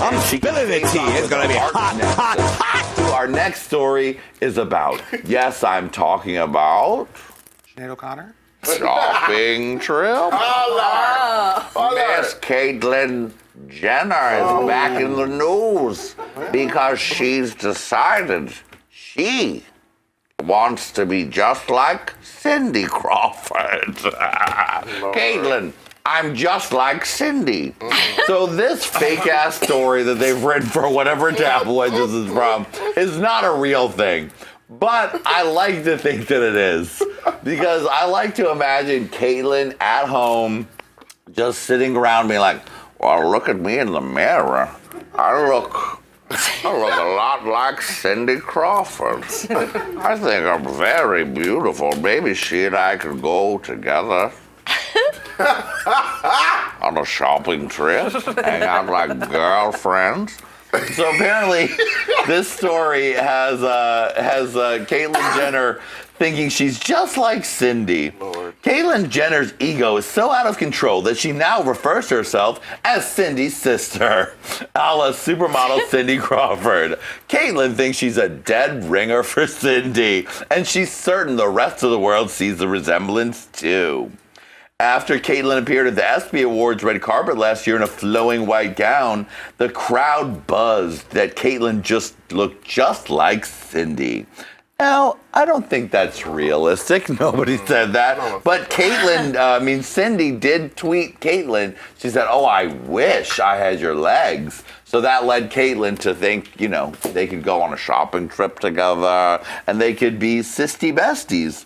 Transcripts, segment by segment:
I'm spilling the tea. It's going to be hot. So our next story is about, yes, I'm talking about Sinead O'Connor? shopping trip. Miss Caitlyn Jenner is back in the news because she's decided she wants to be just like Cindy Crawford. Caitlyn, I'm just like Cindy. So this fake-ass story that they've written for whatever tabloid this is from is not a real thing. But I like to think that it is. Because I like to imagine Caitlyn at home just sitting around me like, well, look at me in the mirror. I look a lot like Cindy Crawford. I think I'm very beautiful. Maybe she and I could go together on a shopping trip, hang out like girlfriends. So apparently, this story has Caitlyn Jenner thinking she's just like Cindy. Lord. Caitlyn Jenner's ego is so out of control that she now refers to herself as Cindy's sister, a la supermodel Cindy Crawford. Caitlyn thinks she's a dead ringer for Cindy, and she's certain the rest of the world sees the resemblance too. After Caitlyn appeared at the ESPY Awards red carpet last year in a flowing white gown, the crowd buzzed that Caitlyn just looked just like Cindy. Now, I don't think that's realistic. Nobody said that. But Caitlyn, Cindy did tweet Caitlyn. She said, oh, I wish I had your legs. So that led Caitlyn to think, they could go on a shopping trip together and they could be sisty besties.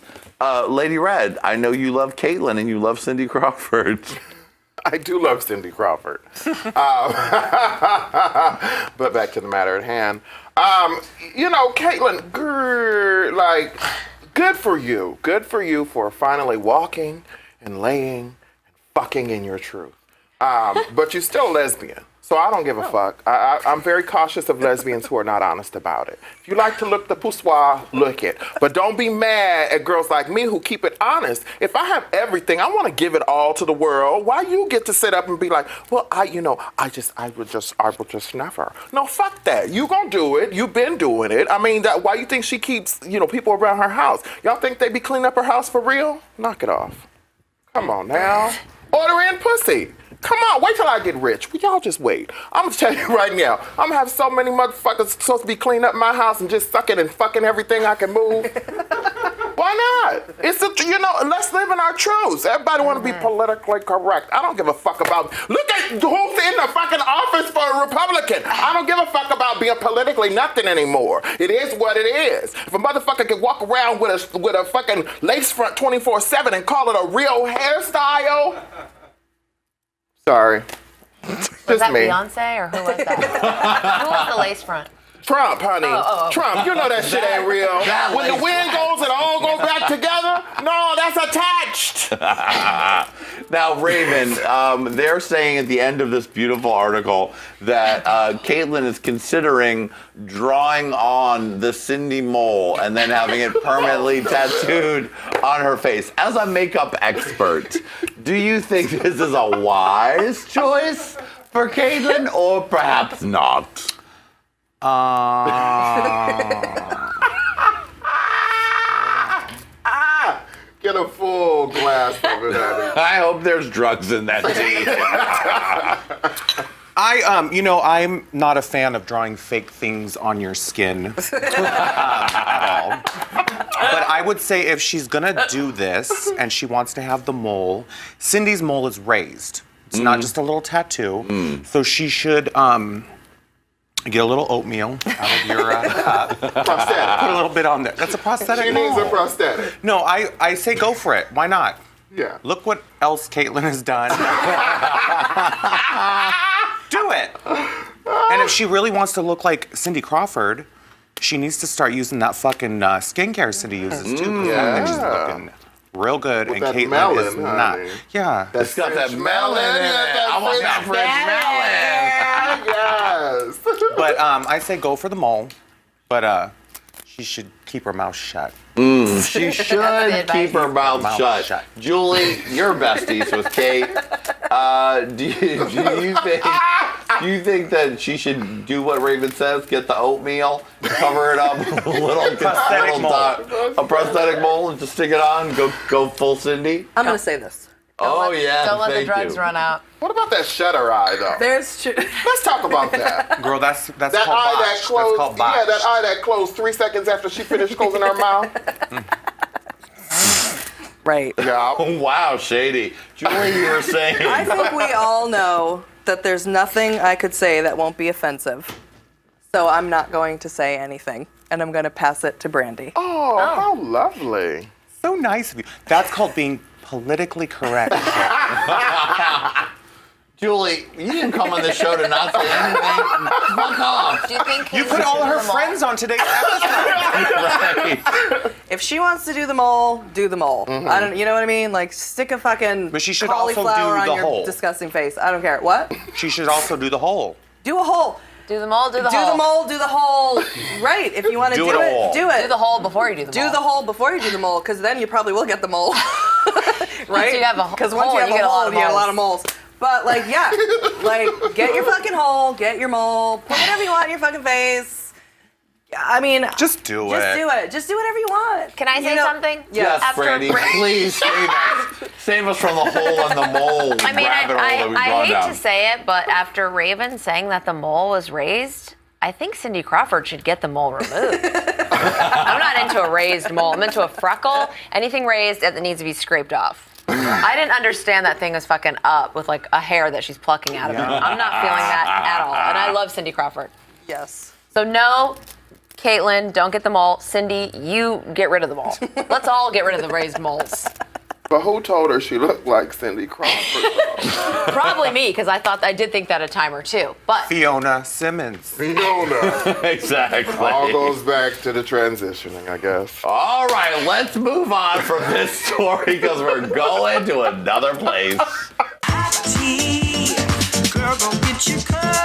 Lady Red, I know you love Caitlyn and you love Cindy Crawford. I do love Cindy Crawford. But back to the matter at hand. Caitlyn, good for you. Good for you for finally walking and laying and fucking in your truth. But you're still lesbian. So I don't give a fuck. I'm very cautious of lesbians who are not honest about it. If you like to look the poussoir, look it. But don't be mad at girls like me who keep it honest. If I have everything, I want to give it all to the world. Why you get to sit up and be like, well, I would just never. No, fuck that. You gonna do it. You been doing it. I mean, why you think she keeps, people around her house? Y'all think they be cleaning up her house for real? Knock it off. Come on now. Order in pussy. Come on, wait till I get rich. Well, y'all just wait. I'm gonna tell you right now, I'm gonna have so many motherfuckers supposed to be cleaning up my house and just sucking and fucking everything I can move. Why not? Let's live in our truths. Everybody wanna be politically correct. I don't give a fuck about, look at who's in the fucking office for a Republican. I don't give a fuck about being politically nothing anymore. It is what it is. If a motherfucker can walk around with a fucking lace front 24/7 and call it a real hairstyle, sorry. Was that me. Beyonce or who was that? Who was the lace front? Trump, honey. Oh. Trump, you know that shit ain't real. When the wind goes, it all goes back together. No, that's attached. Now, Raven, they're saying at the end of this beautiful article that Caitlyn is considering drawing on the Cindy mole and then having it permanently tattooed on her face. As a makeup expert, do you think this is a wise choice for Caitlyn or perhaps not? Get a full glass of it, honey. I hope there's drugs in that tea. I'm not a fan of drawing fake things on your skin at all. But I would say if she's gonna do this and she wants to have the mole, Cindy's mole is raised. It's not just a little tattoo. So she should get a little oatmeal out of your cup. Prosthetic. Put a little bit on there. That's a prosthetic She needs mole. a prosthetic. No, I say go for it. Why not? Yeah. Look what else Caitlyn has done. Do it. And if she really wants to look like Cindy Crawford, she needs to start using that fucking skincare Cindy uses too. Yeah. She's looking real good, With and that Caitlyn melon, is honey. not. Yeah. It's got that melon in it. I want that French melon. Yes. But I say go for the mole, but she should keep her mouth shut. She should keep her mouth shut. Julie, you're besties with Kate. Do you think Do you think that she should do what Raven says? Get the oatmeal, cover it up, a little Prosthetic a prosthetic mole, and just stick it on. Go full Cindy. I'm gonna say this. Oh yeah. Don't let the thank drugs you. run out. What about that shutter eye though? There's two. Let's talk about that. Girl, that's That called eye that botch. closed. That's called botch. Yeah, that eye that closed 3 seconds after she finished closing her mouth. Right. Yeah. Oh, wow, shady. Julie, you were saying. I think we all know that there's nothing I could say that won't be offensive. So I'm not going to say anything, and I'm going to pass it to Brandy. Oh, how lovely. So nice of you. That's called being politically correct. Julie, you didn't come on the show to not say anything. Fuck off. Do you think You put all her friends on today's episode. Right. If she wants to do the mole, do the mole. I don't, you know what I mean? Like stick a fucking But she should also cauliflower do on the your hole. disgusting face. I don't care. What? She should also do the whole. Do a hole. Do the mole, do the Do hole. the mole, do the hole. Right. If you want to Do do it it, all. do it. Do the hole before you do the mole. Do the hole before you do the mole, because then you probably will get the mole. Right? you have a Because hole, once you have you a get a lot hole, of you get a lot moles. of moles. But like, yeah, like get your fucking hole, get your mole, put whatever you want in your fucking face. I mean, Just do just it. do it. Just do whatever you want. Can I say something? Yes, After Brandy, please save us. Save us from the hole and the mole I mean, rabbit hole that we've I gone hate down. to say it, but after Raven saying that the mole was raised, I think Cindy Crawford should get the mole removed. I'm not into a raised mole. I'm into a freckle. Anything raised that needs to be scraped off. I didn't understand that thing was fucking up with like a hair that she's plucking out of it. I'm not feeling that at all. And I love Cindy Crawford. Yes. So no, Caitlyn, don't get the mole. Cindy, you get rid of the mole. Let's all get rid of the raised moles. But who told her she looked like Cindy Crawford? Probably me, because I did think that a time or two. But Fiona Simmons. Fiona. Exactly. All goes back to the transitioning, I guess. All right, let's move on from this story because we're going to another place. Hot tea, girl, go get your cup.